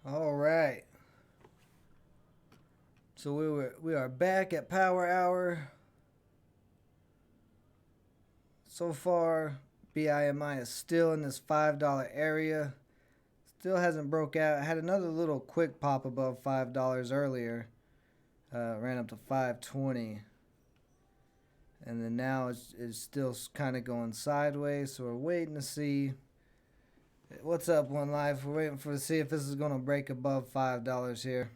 All right. So we are back at Power Hour. So far, BIMI is still in this $5 area. Still hasn't broke out. I had another little quick pop above $5 earlier. Ran up to 520, and then now it's still kind of going sideways. So we're waiting to see what's up. One Life. We're waiting to see if this is going to break above $5 here.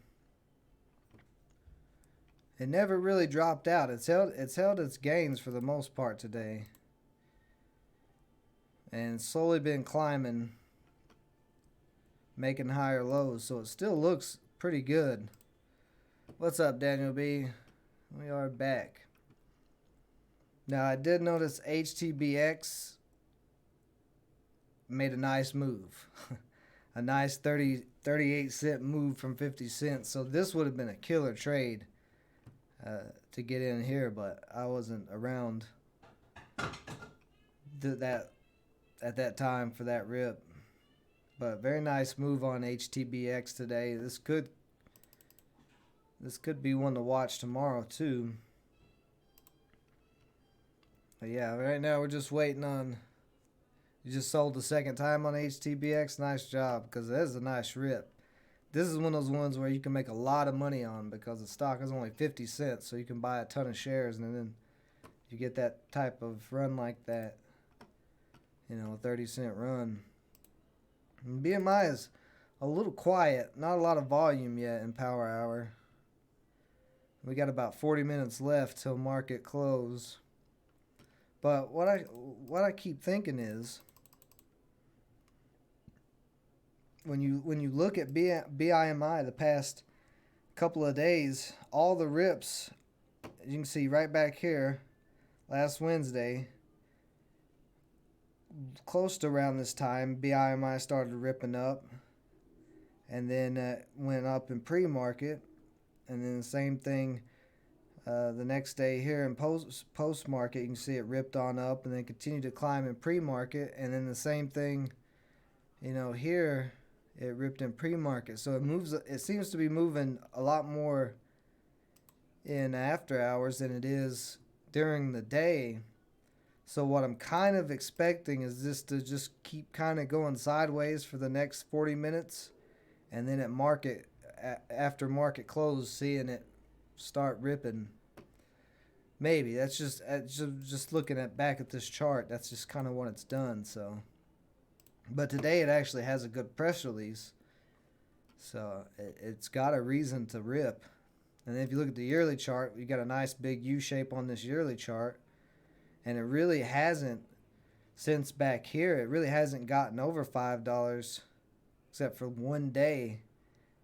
It never really dropped out. It's held its gains for the most part today, and slowly been climbing, making higher lows. So it still looks pretty good. What's up, Daniel B? We are back. Now I did notice HTBX made a nice move. A nice 38 cent move from 50 cents. So this would have been a killer trade to get in here, but I wasn't around that at that time for that rip. But very nice move on HTBX today. This could be one to watch tomorrow too. But yeah, right now we're just waiting on. You just sold the second time on HTBX. Nice job, because that is a nice rip. This is one of those ones where you can make a lot of money on because the stock is only 50 cents, so you can buy a ton of shares, and then you get that type of run like that. A 30-cent run. And BMI is a little quiet. Not a lot of volume yet in Power Hour. We got about 40 minutes left till market close. But what I keep thinking is, when you look at BIMI the past couple of days, all the rips, you can see right back here, last Wednesday, close to around this time, BIMI started ripping up, and then went up in pre-market, and then the same thing the next day here in post market. You can see it ripped on up and then continued to climb in pre-market, and then the same thing, here it ripped in pre-market. So it seems to be moving a lot more in after hours than it is during the day. So what I'm kind of expecting is this to just keep kind of going sideways for the next 40 minutes, and then after market close, seeing it start ripping. Maybe that's just looking back at this chart. That's just kind of what it's done. So, but today it actually has a good press release, so it's got a reason to rip. And then if you look at the yearly chart, you got a nice big U shape on this yearly chart, and it really hasn't, since back here, it really hasn't gotten over $5, except for one day.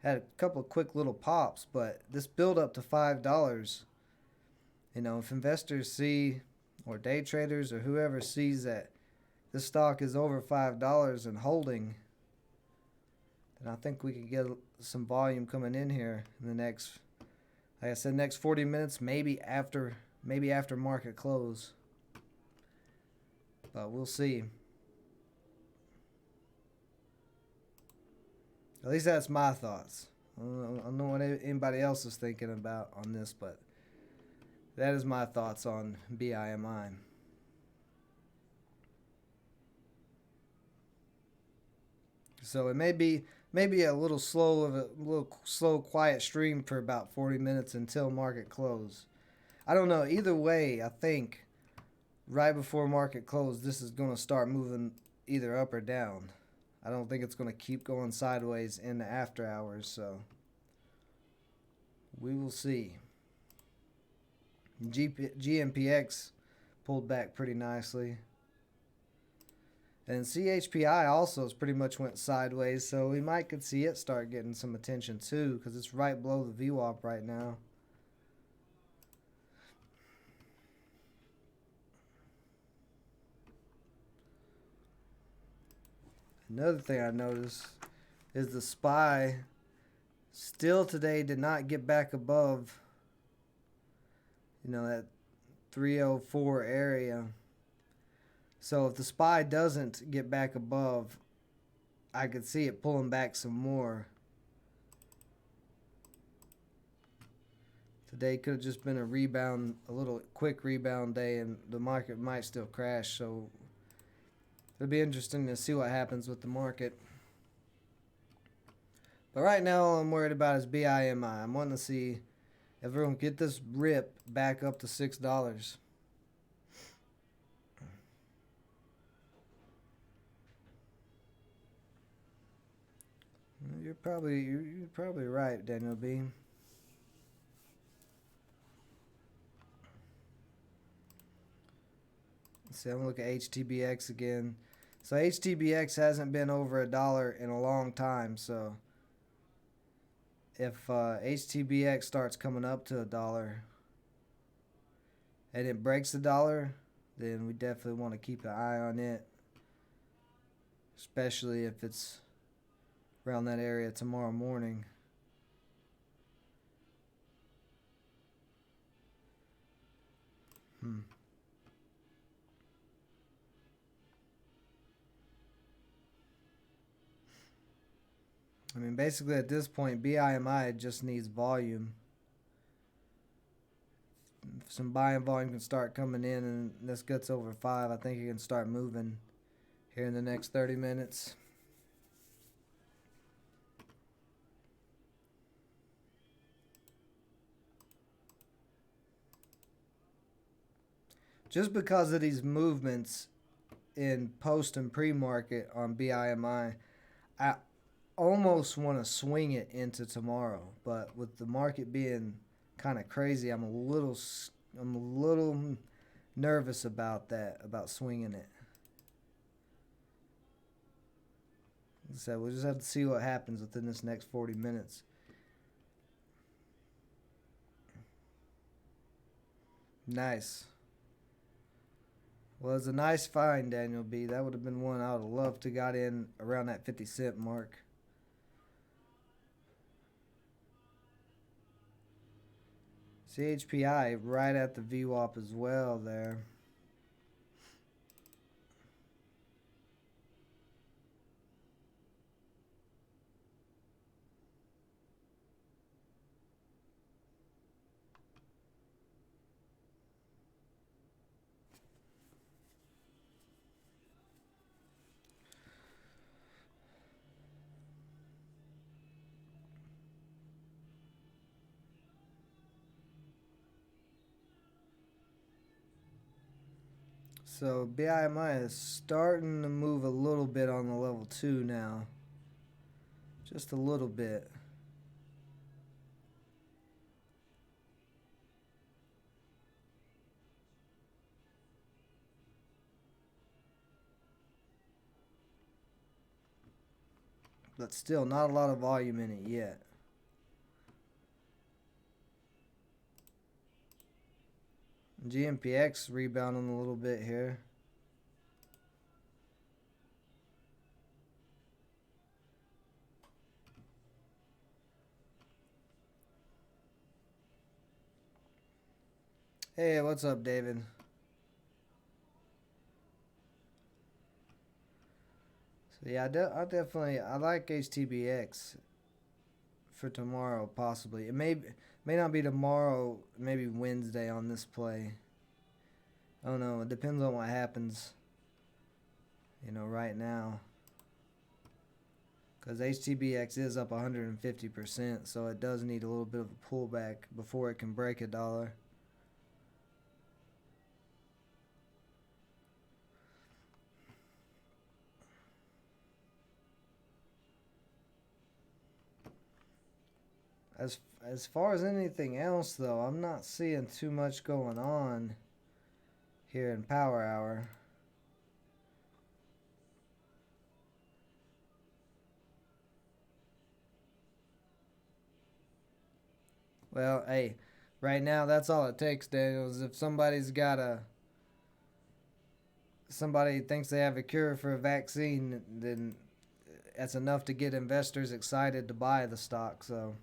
Had a couple of quick little pops, but this build up to $5. If investors see, or day traders, or whoever sees that this stock is over $5 and holding, then I think we could get some volume coming in here in the next, like I said, next 40 minutes, maybe after market close. But we'll see. At least that's my thoughts. I don't know what anybody else is thinking about on this, but that is my thoughts on BIMI. So it may be a little slow, quiet stream for about 40 minutes until market close. I don't know. Either way, I think right before market close, this is going to start moving either up or down. I don't think it's going to keep going sideways in the after hours. So we will see. GMPX pulled back pretty nicely. And CHPI also has pretty much went sideways, so we could see it start getting some attention too, because it's right below the VWAP right now. Another thing I noticed is the SPY still today did not get back above, that 304 area. So if the SPY doesn't get back above, I could see it pulling back some more. Today could have just been a rebound, a little quick rebound day, and the market might still crash. So it'll be interesting to see what happens with the market. But right now, all I'm worried about is BIMI. I'm wanting to see if we're going to get this rip back up to $6. You're probably right, Daniel B. Let's see, I'm gonna look at HTBX again. So HTBX hasn't been over $1 in a long time. So if HTBX starts coming up to $1 and it breaks $1, then we definitely want to keep an eye on it, especially if it's around that area tomorrow morning. I mean, basically at this point, BIMI just needs volume. If some buying volume can start coming in and this gets over 5, I think it can start moving here in the next 30 minutes. Just because of these movements in post and pre-market on BIMI, I almost want to swing it into tomorrow. But with the market being kind of crazy, I'm a little nervous about that, about swinging it. So we'll just have to see what happens within this next 40 minutes. Nice. Well, it's a nice find, Daniel B. That would have been one I would have loved to got in around that 50-cent mark. CHPI right at the VWAP as well there. So BIMI is starting to move a little bit on the level 2 now. Just a little bit. But still not a lot of volume in it yet. GMPX rebounding a little bit here. Hey, what's up, David? So yeah, I like HTBX for tomorrow possibly. It may not be tomorrow, maybe Wednesday on this play. I don't know. It depends on what happens, right now. Because HTBX is up 150%, so it does need a little bit of a pullback before it can break $1. As far as anything else, though, I'm not seeing too much going on here in Power Hour. Well, hey, right now that's all it takes, Daniel, is if somebody thinks they have a cure for a vaccine, then that's enough to get investors excited to buy the stock. So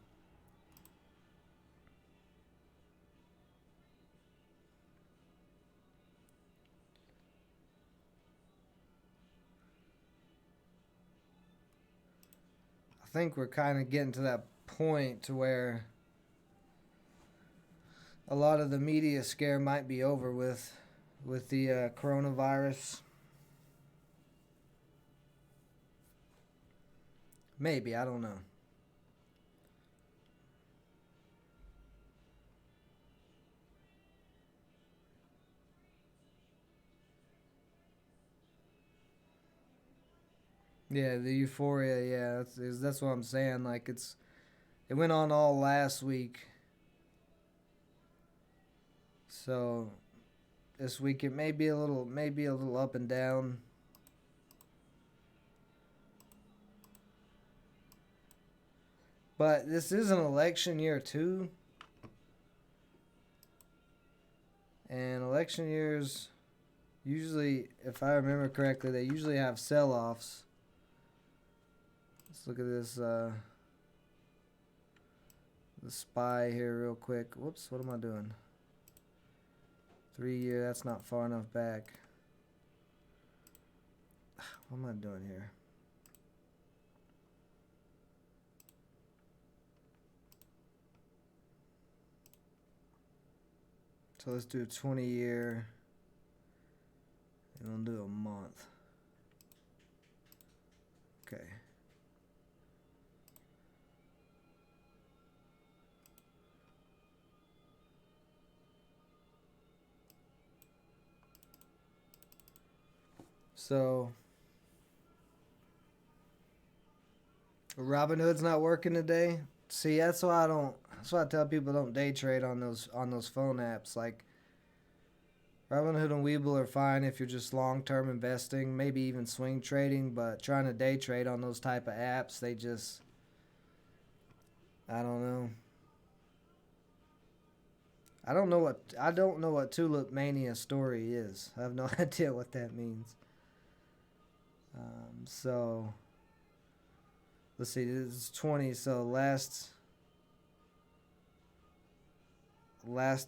I think we're kind of getting to that point to where a lot of the media scare might be over with the coronavirus. Maybe, I don't know. Yeah, the euphoria. Yeah, that's what I'm saying. Like it went on all last week, so this week it may be a little up and down. But this is an election year too, and election years usually, if I remember correctly, they usually have sell-offs. Let's look at this the SPY here real quick. Whoops, what am I doing? 3 year, that's not far enough back. What am I doing here? So let's do a 20 year, and we'll do a month. Okay. So Robinhood's not working today. See, that's why I don't. That's why I tell people don't day trade on those phone apps. Like Robinhood and Webull are fine if you're just long term investing, maybe even swing trading. But trying to day trade on those type of apps, they just, I don't know. I don't know what Tulip Mania story is. I have no idea what that means. So let's see. This is 20. So last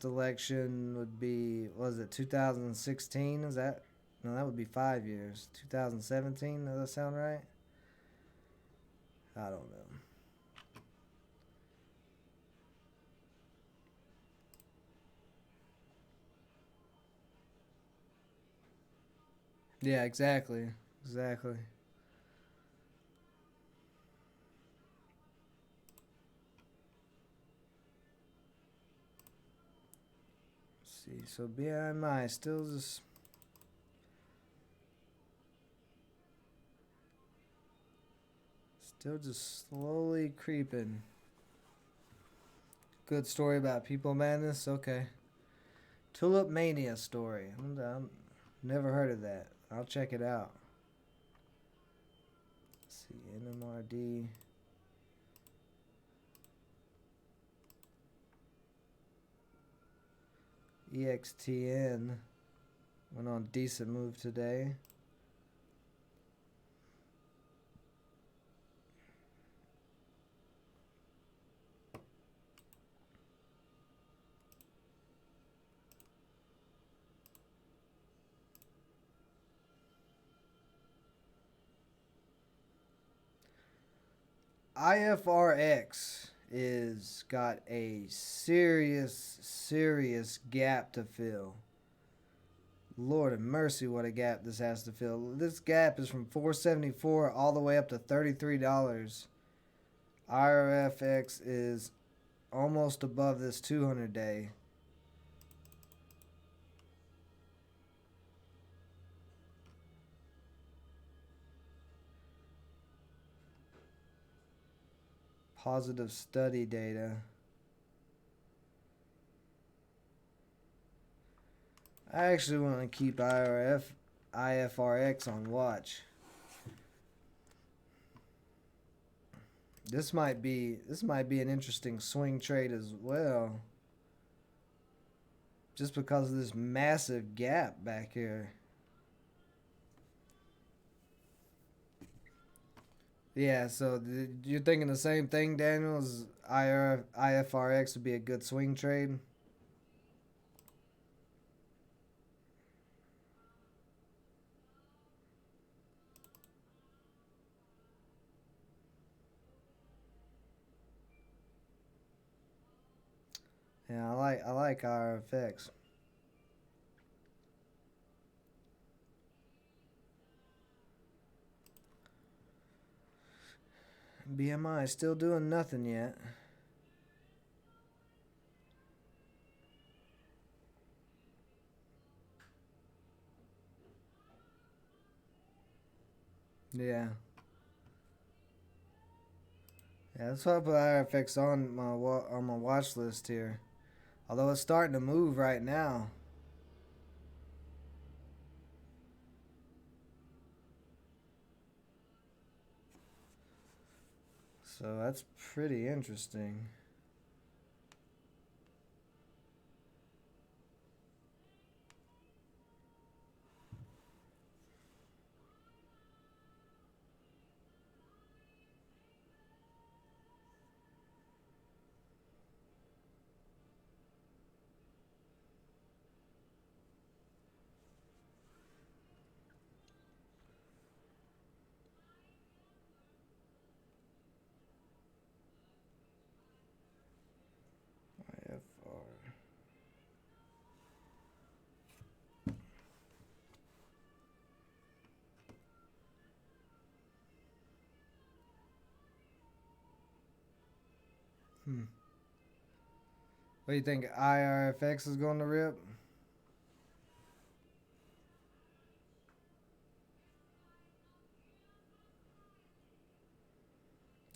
election would be, was it 2016? Is that, no, that would be 5 years. 2017. Does that sound right? I don't know. Yeah, exactly. Exactly. Let's see. So BMI still just slowly creeping. Good story about people madness. Okay. Tulip Mania story. I'm never heard of that. I'll check it out. Let's see. NMRD. EXTN went on a decent move today. IFRX is got a serious gap to fill. Lord of mercy, what a gap this has to fill. This gap is from 474 all the way up to $33. IRFX is almost above this 200 day. Positive study data. I actually want to keep IFRX on watch. This might be an interesting swing trade as well. Just because of this massive gap back here. Yeah, so you're thinking the same thing, Daniel? Is IFRX would be a good swing trade? Yeah, I like RFX. BMI is still doing nothing yet. Yeah. Yeah, that's why I put RFX on my watch list here. Although it's starting to move right now. So that's pretty interesting. IFR. Hmm. What do you think? IRFX is going to rip?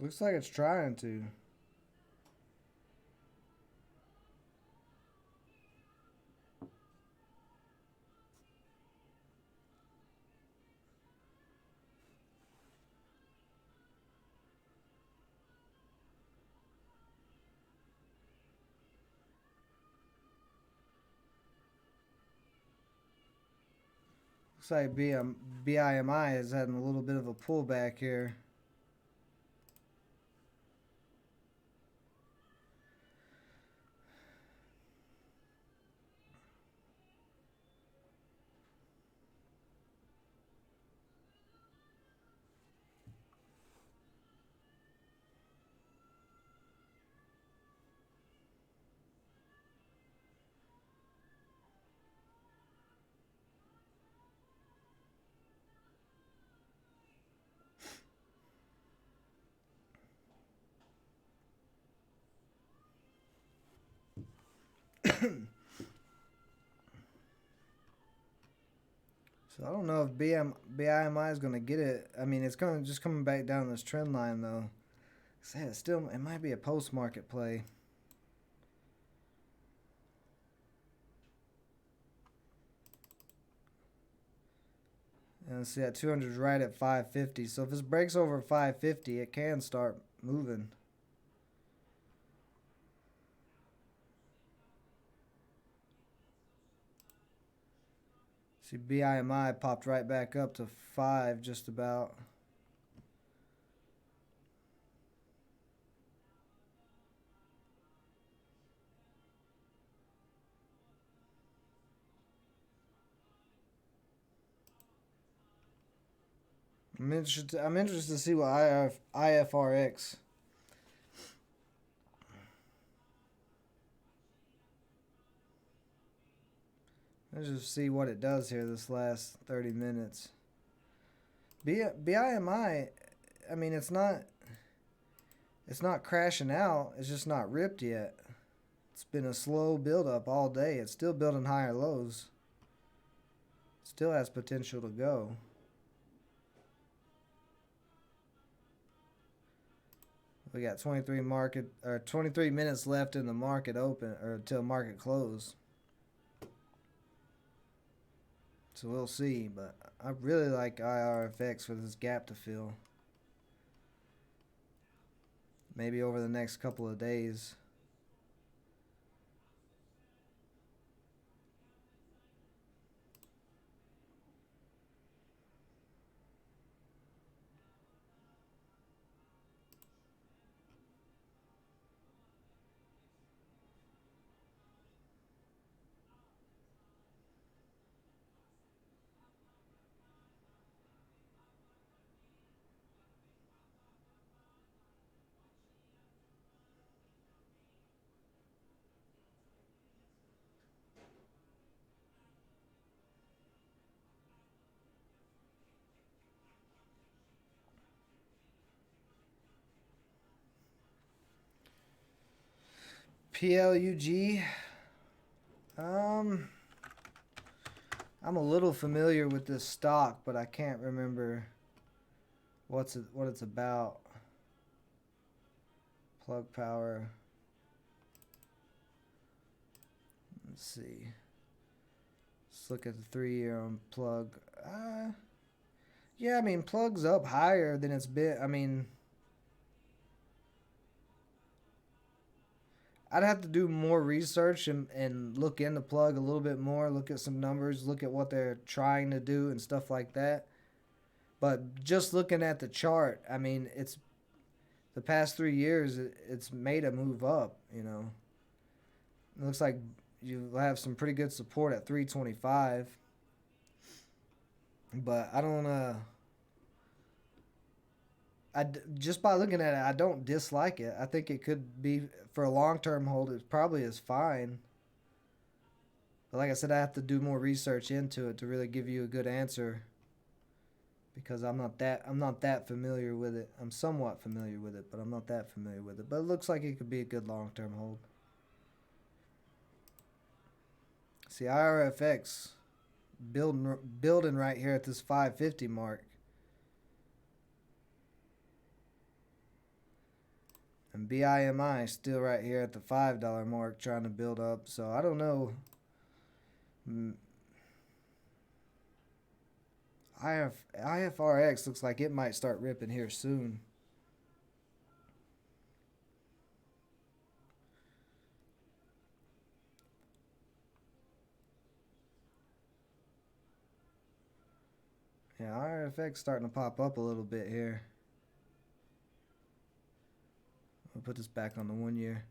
Looks like it's trying to. Looks like BIMI is having a little bit of a pullback here. So I don't know if BIMI is going to get it. I mean, it's going to just coming back down this trend line though. It might be a post market play. And see that 200 is right at 550. So if this breaks over 550, it can start moving. See, BIMI popped right back up to 5 just about. I'm interested to see what IFRX. Let's just see what it does here this last 30 minutes. BIMI, I mean, it's not crashing out. It's just not ripped yet. It's been a slow build up all day. It's still building higher lows. Still has potential to go. We got 23 minutes left in the market open or until market close. So we'll see, but I really like IRFX for this gap to fill. Maybe over the next couple of days. PLUG. I'm a little familiar with this stock, but I can't remember what it's about. Plug power. Let's see. Let's look at the 3-year on plug. Yeah, I mean, plug's up higher than it's been. I mean, I'd have to do more research and look into plug a little bit more, look at some numbers, look at what they're trying to do and stuff like that. But just looking at the chart, I mean, it's the past 3 years, it's made a move up, you know. It looks like you have some pretty good support at 325. But I don't, just by looking at it, I don't dislike it. I think it could be, for a long-term hold, it probably is fine. But like I said, I have to do more research into it to really give you a good answer, because I'm not that familiar with it. I'm somewhat familiar with it, but I'm not that familiar with it. But it looks like it could be a good long-term hold. See, IRFX building right here at this 550 mark. And BIMI still right here at the $5 mark trying to build up. So I don't know. IFRX looks like it might start ripping here soon. Yeah, IFX starting to pop up a little bit here. I'll put this back on the 1 year.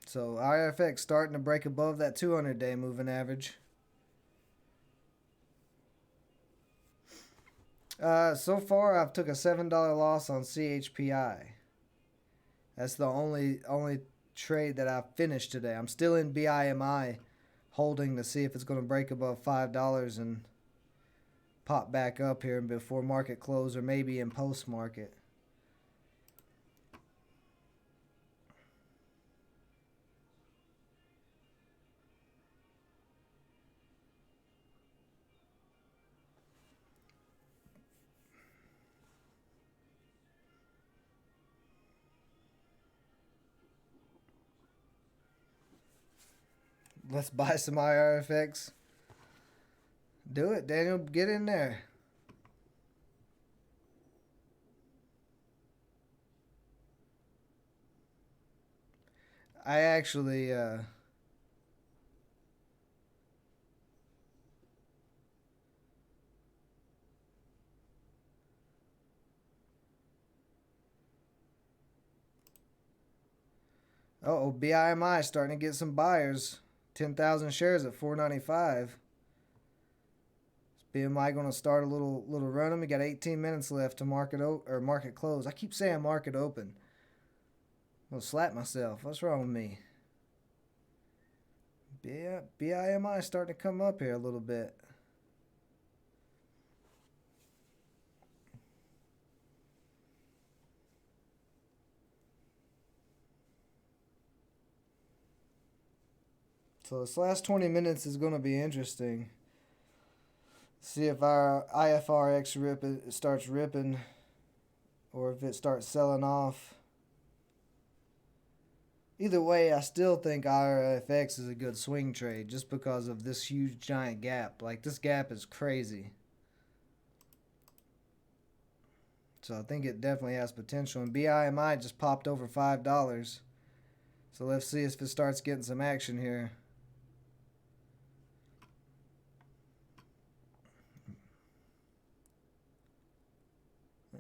So IFX starting to break above that 200-day moving average. So far, I've took a $7 loss on CHPI. That's the only trade that I've finished today. I'm still in BIMI, holding to see if it's going to break above $5 and pop back up here before market close, or maybe in post market. Let's buy some IRFX. Do it, Daniel. Get in there. I actually BIMI starting to get some buyers. 10,000 shares at $4.95. Is BMI going to start a little run? We got 18 minutes left to market close. I keep saying market open. I'm gonna slap myself. What's wrong with me? Yeah, BIMI starting to come up here a little bit. So this last 20 minutes is going to be interesting. See if our IFRX starts ripping, or if it starts selling off. Either way, I still think IRFX is a good swing trade just because of this huge giant gap. Like, this gap is crazy. So I think it definitely has potential. And BIMI just popped over $5. So let's see if it starts getting some action here.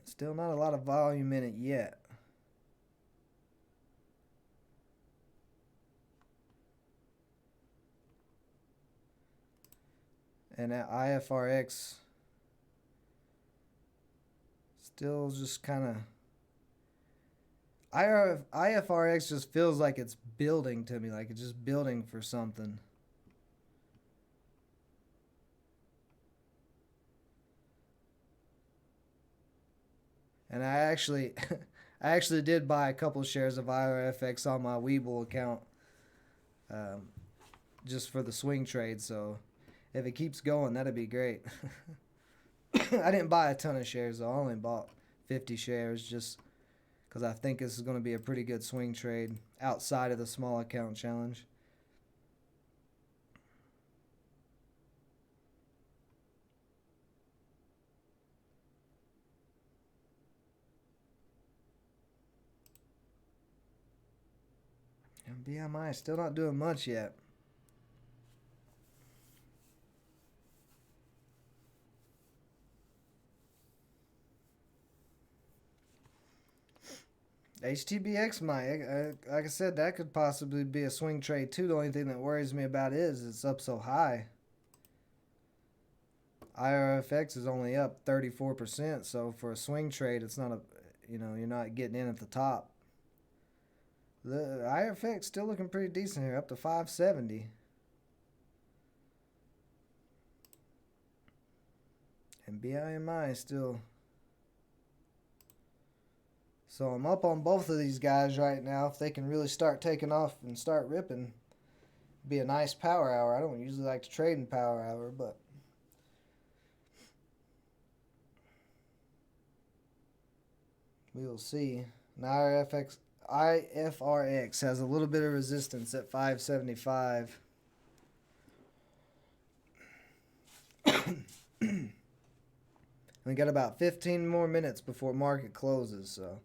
Still not a lot of volume in it yet. And that IFRX still just kind of... IFRX just feels like it's building to me, like it's just building for something. And I actually, I actually did buy a couple shares of IRFX on my Webull account, um, just for the swing trade. So if it keeps going, that'd be great. I didn't buy a ton of shares though. I only bought 50 shares just because I think this is going to be a pretty good swing trade outside of the small account challenge. And BMI is still not doing much yet. HTBX might, like I said, that could possibly be a swing trade too. The only thing that worries me about it is it's up so high. IRFX is only up 34%, so for a swing trade, it's not a, you're not getting in at the top. The IRFX still looking pretty decent here, up to 570. And BIMI is still. So I'm up on both of these guys right now. If they can really start taking off and start ripping, be a nice power hour. I don't usually like to trade in power hour, but we will see. Now IFRX has a little bit of resistance at 575. We got about 15 more minutes before market closes, so.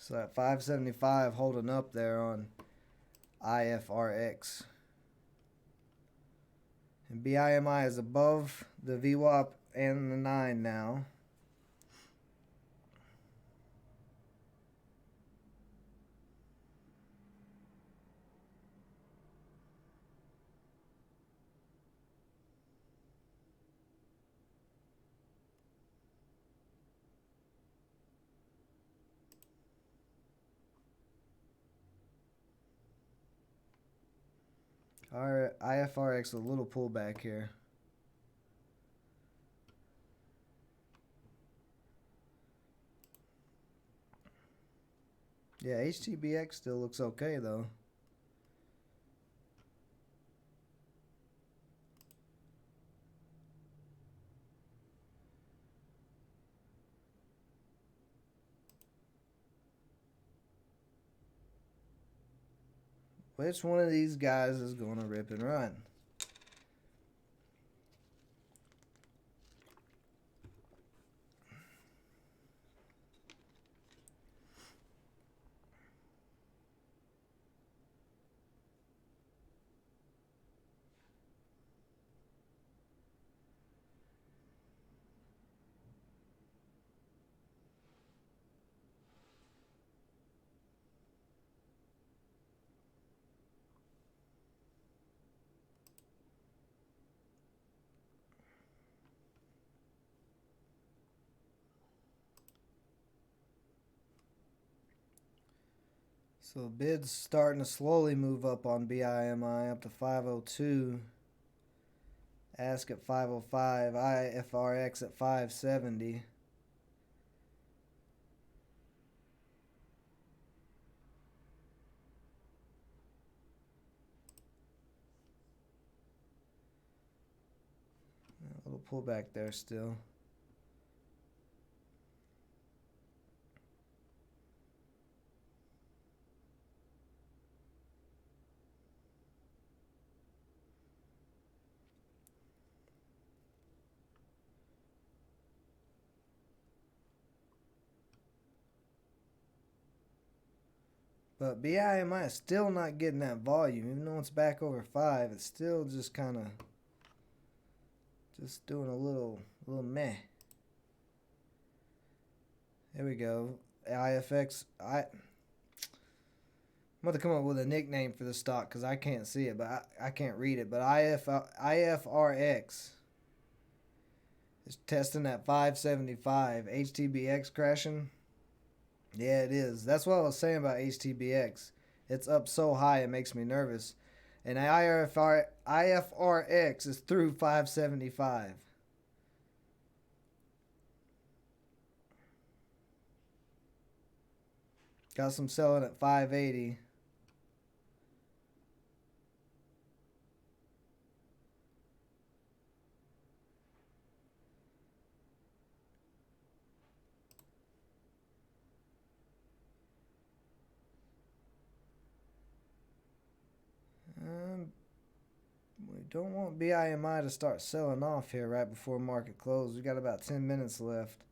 So that 575 holding up there on IFRX. And BIMI is above the VWAP and the 9 now. Our IFRX a little pullback here. Yeah, HTBX still looks okay though. Which one of these guys is going to rip and run? So bid's starting to slowly move up on BIMI up to 502. Ask at 505. IFRX at 570. A little pullback there still. But BIMI is still not getting that volume. Even though it's back over 5, it's still just kind of just doing a little meh. There we go. IFX. I'm going to come up with a nickname for the stock because I can't see it, but I can't read it. But IFRX It's testing at 575. HTBX crashing. Yeah, it is. That's what I was saying about HTBX. It's up so high it makes me nervous. And IFRX is through 575. Got some selling at 580. We don't want BIMI to start selling off here right before market close. We got about 10 minutes left.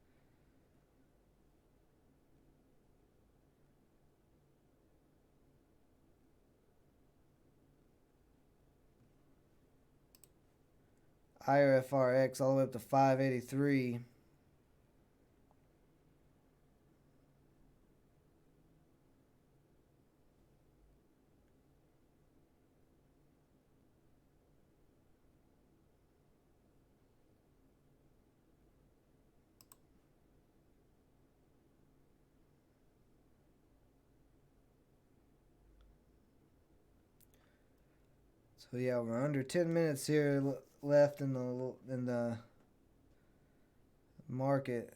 IRFRX all the way up to 583. So yeah, we're under 10 minutes here left in the market.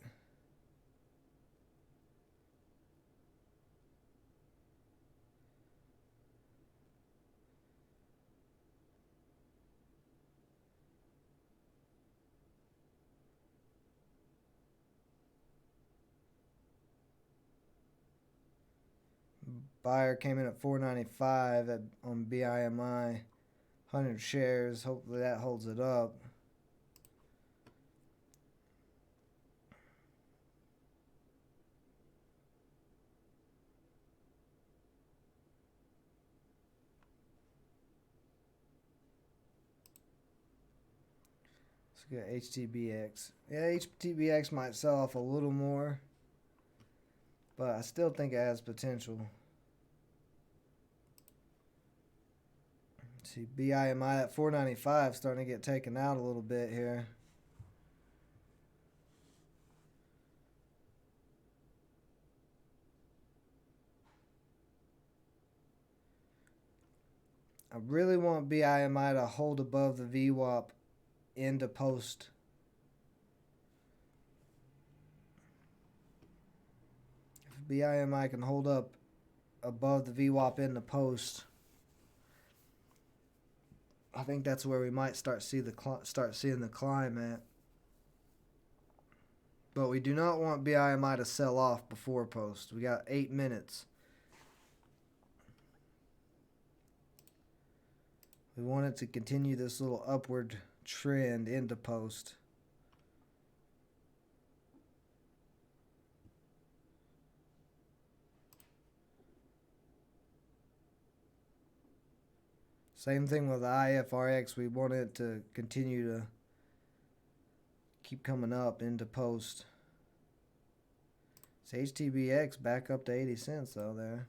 Buyer came in at 495 on BIMI, 100 shares. Hopefully that holds it up. Let's get HTBX. Yeah, HTBX might sell off a little more, but I still think it has potential. See, BIMI at 495 starting to get taken out a little bit here. I really want BIMI to hold above the VWAP into post. If BIMI can hold up above the VWAP in the post, I think that's where we might start seeing the climb at. But we do not want BIMI to sell off before post. We got 8 minutes. We want it to continue this little upward trend into post. Same thing with the IFRX. We want it to continue to keep coming up into post. It's HTBX back up to 80 cents though there.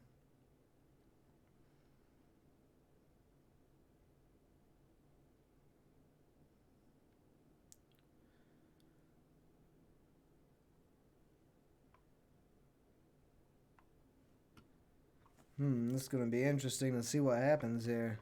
This is going to be interesting to see what happens here.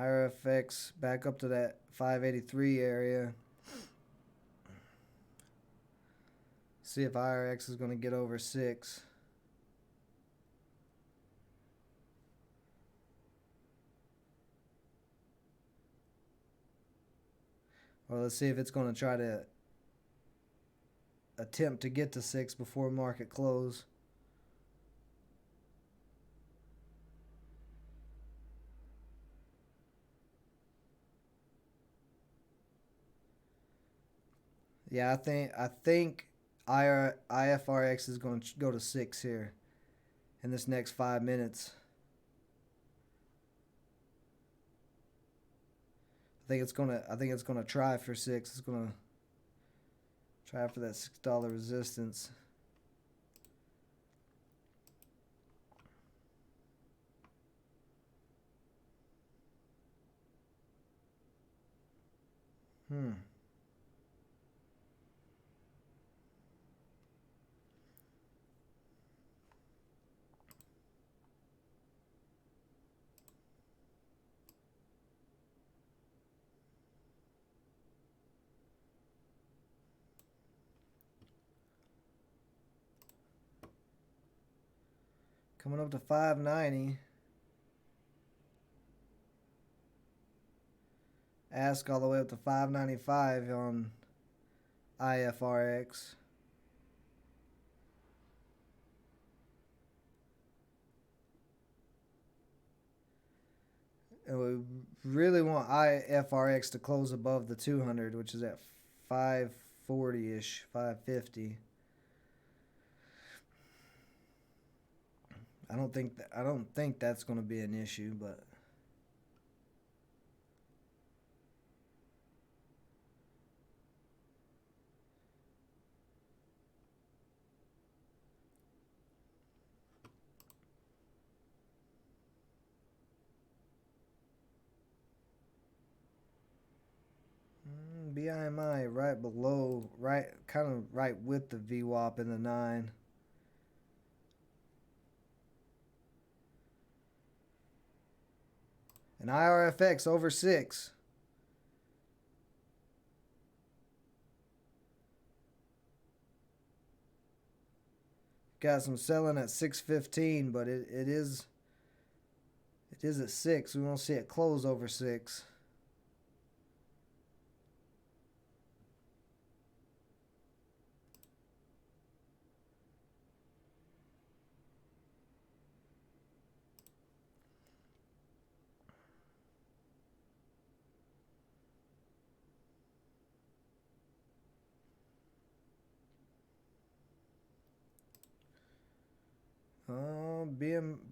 IRFX back up to that 583 area. See if IRX is going to get over 6. Or let's see if it's going to try to attempt to get to 6 before market close. Yeah, I think IFRX is going to go to 6 here in this next 5 minutes. I think it's gonna try for 6. It's gonna try for that $6 resistance. Hmm. Coming up to 590. Ask all the way up to 595 on IFRX. And we really want IFRX to close above the 200, which is at 540-ish, 550. I don't think that's going to be an issue, but BIMI right below, right, kind of right with the VWAP in the 9. And IRFX over 6. Got some selling at 615, but it is at 6. We won't see it close over 6.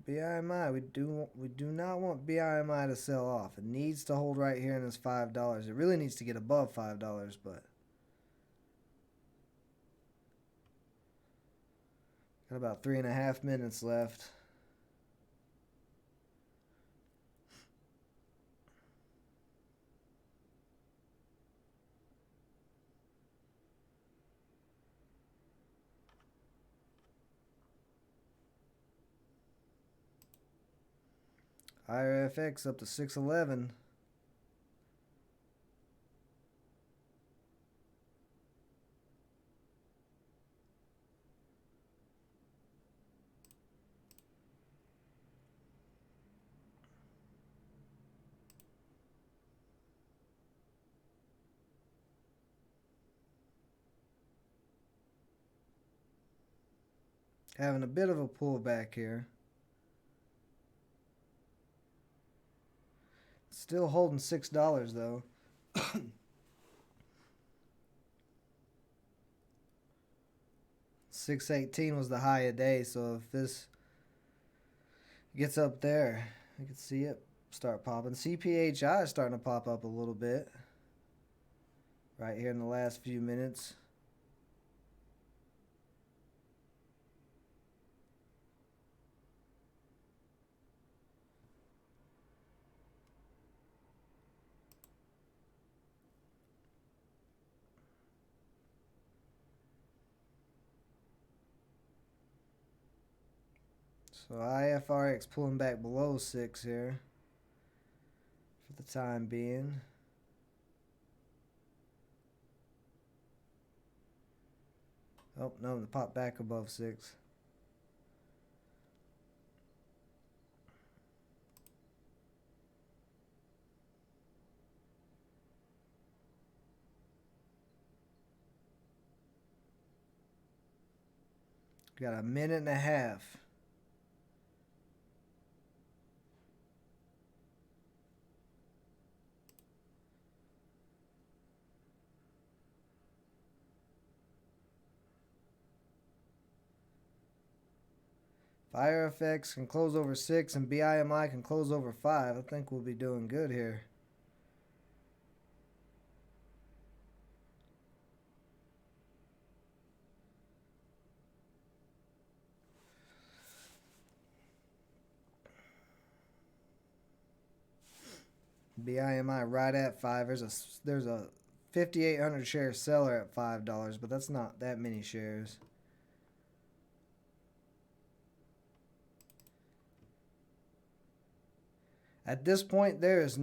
BIMI. We do not want BIMI to sell off. It needs to hold right here in this $5. It really needs to get above $5, but got about 3.5 minutes left. IRFX up to 611. Having a bit of a pullback here. Still holding $6 though. 618 was the high of day, so if this gets up there, you can see it start popping. CPHI is starting to pop up a little bit right here in the last few minutes. So IFRX pulling back below 6 here for the time being. Oh, no, it popped back above 6. Got a minute and a half. If IRFX can close over 6 and BIMI can close over 5, I think we'll be doing good here. BIMI right at 5. There's a 5,800 share seller at $5, but that's not that many shares. At this point, this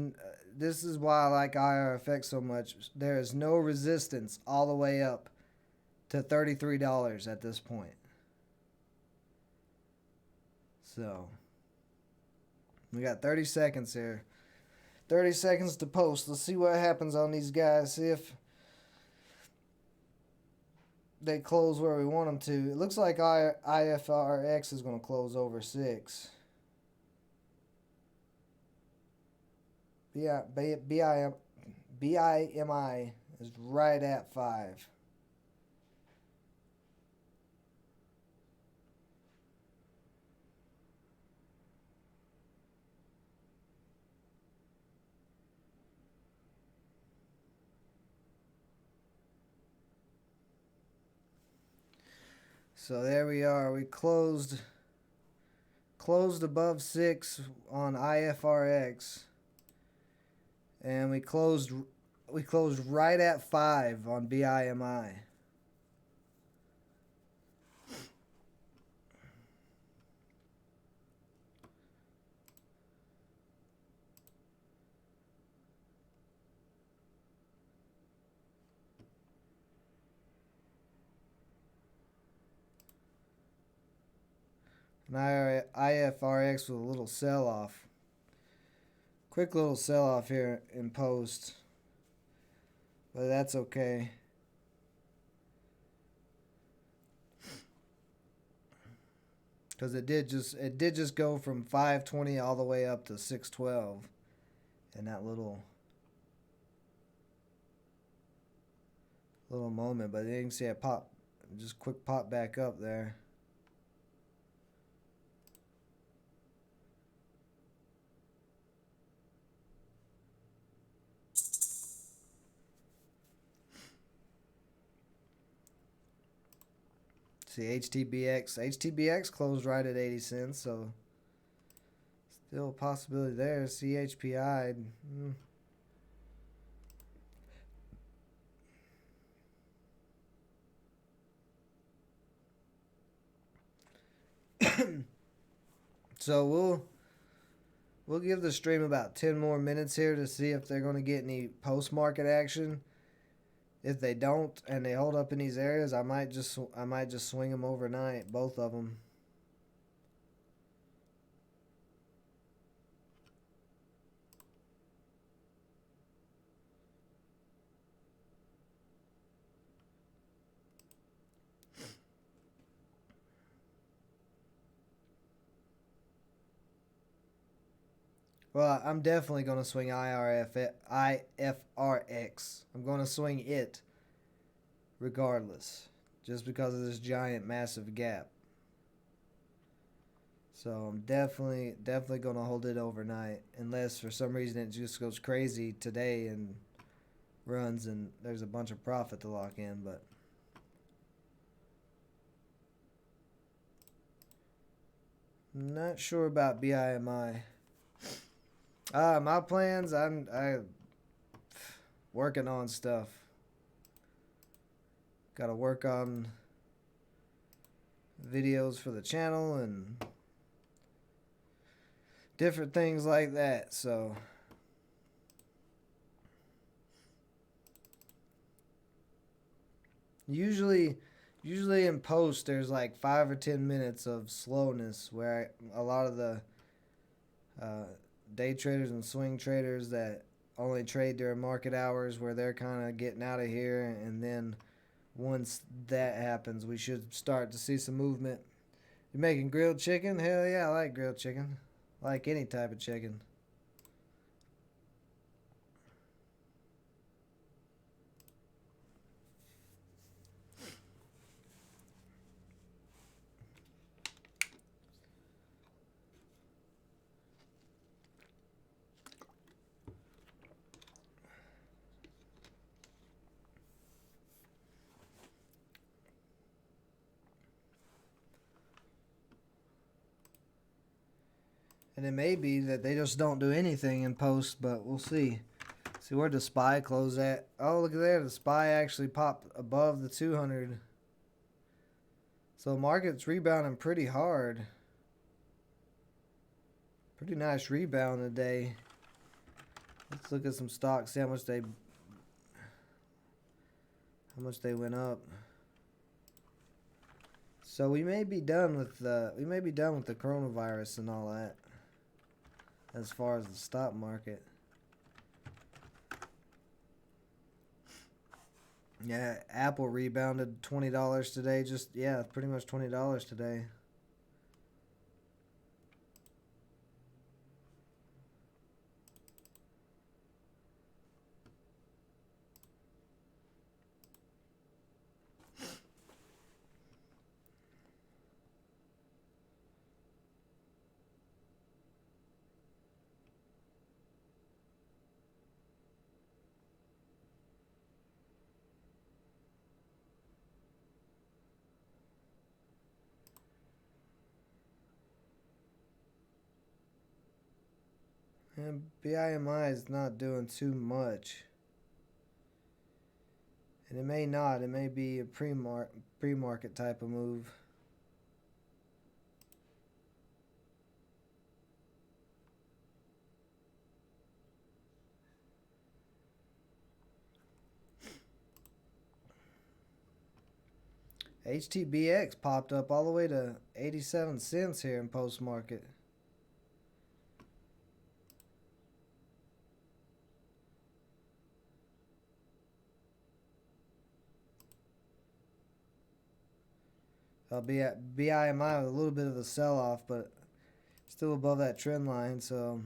is why I like IRFX so much. There is no resistance all the way up to $33 at this point. So, we got 30 seconds here. 30 seconds to post. Let's see what happens on these guys. See if they close where we want them to. It looks like IFRX is going to close over 6. BIMI is right at 5. So there we are. We closed above 6 on IFRX, and we closed right at 5 on BIMI. And IFRX with a little sell-off. Quick little sell-off here in post. But that's okay. Because it did just go from 520 all the way up to 612 in that little moment. But you can see it just quick pop back up there. See HTBX closed right at 80 cents, so still a possibility there. CHPI. So we'll give the stream about 10 more minutes here to see if they're going to get any post-market action. If they don't and they hold up in these areas, I might just swing them overnight, both of them. Well, I'm definitely going to swing IFRX. I'm going to swing it regardless, just because of this giant, massive gap. So I'm definitely going to hold it overnight, unless for some reason it just goes crazy today and runs and there's a bunch of profit to lock in, but I'm not sure about BIMI. My plans, I'm working on stuff. Got to work on videos for the channel and different things like that. So usually in post there's like 5 or 10 minutes of slowness where a lot of the day traders and swing traders that only trade during market hours, where they're kind of getting out of here, and then once that happens, we should start to see some movement. You're making grilled chicken? Hell yeah, I like grilled chicken. I like any type of chicken. And it may be that they just don't do anything in post, but we'll see. See where the SPY closed at. Oh, look at there. The SPY actually popped above the 200. So market's rebounding pretty hard. Pretty nice rebound today. Let's look at some stocks. See how much they went up. So we may be done with the coronavirus and all that. As far as the stock market. Yeah, Apple rebounded $20 today. Pretty much $20 today. And BIMI is not doing too much. And it may not. It may be a pre-market type of move. HTBX popped up all the way to 87 cents here in post-market. BIMI with a little bit of a sell-off, but still above that trend line, so...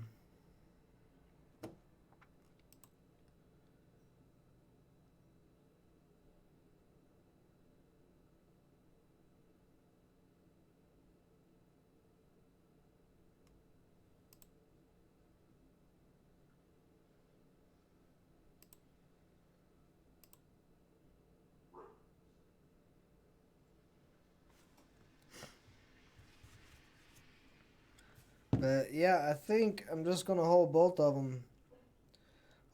But yeah, I think I'm just going to hold both of them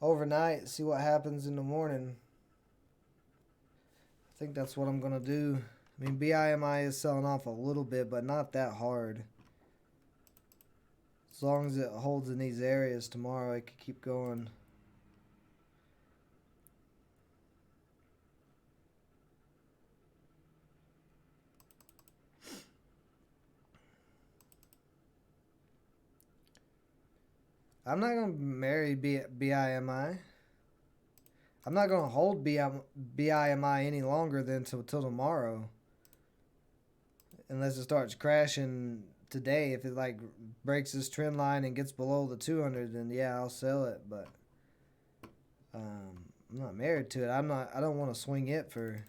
overnight, see what happens in the morning. I think that's what I'm going to do. I mean, BIMI is selling off a little bit, but not that hard. As long as it holds in these areas tomorrow, it could keep going. I'm not going to marry BIMI. I'm not going to hold BIMI any longer than till tomorrow. Unless it starts crashing today. If it like breaks this trend line and gets below the 200, then yeah, I'll sell it. But I'm not married to it. I don't want to swing it for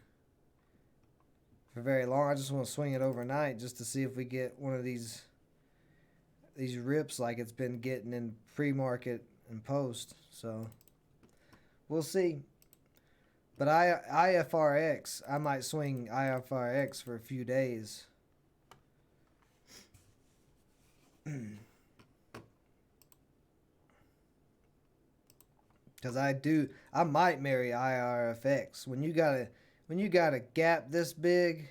very long. I just want to swing it overnight just to see if we get one of these rips like it's been getting in pre-market and post. So we'll see. But IFRX, I might swing IFRX for a few days. Because I might marry IRFX. When you got a gap this big,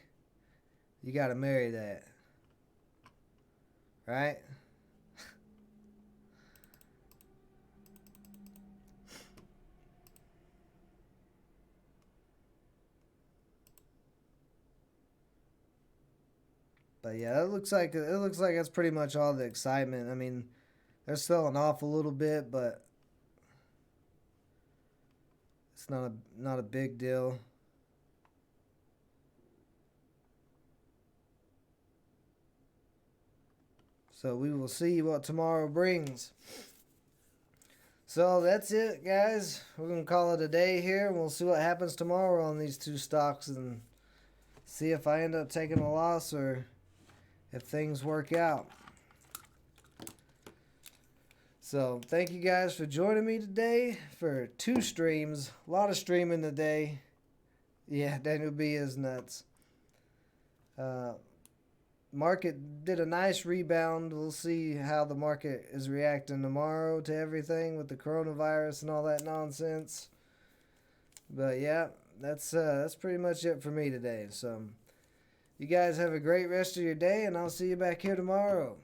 you got to marry that. Right? But yeah, it looks like that's pretty much all the excitement. I mean, they're selling off a little bit, but it's not a big deal. So we will see what tomorrow brings. So that's it, guys. We're going to call it a day here. We'll see what happens tomorrow on these two stocks and see if I end up taking a loss or if things work out. So thank you guys for joining me today for 2 streams. A lot of streaming today. Yeah, Daniel B is nuts. market did a nice rebound. We'll see how the market is reacting tomorrow to everything with the coronavirus and all that nonsense. But yeah, that's pretty much it for me today. So you guys have a great rest of your day, and I'll see you back here tomorrow.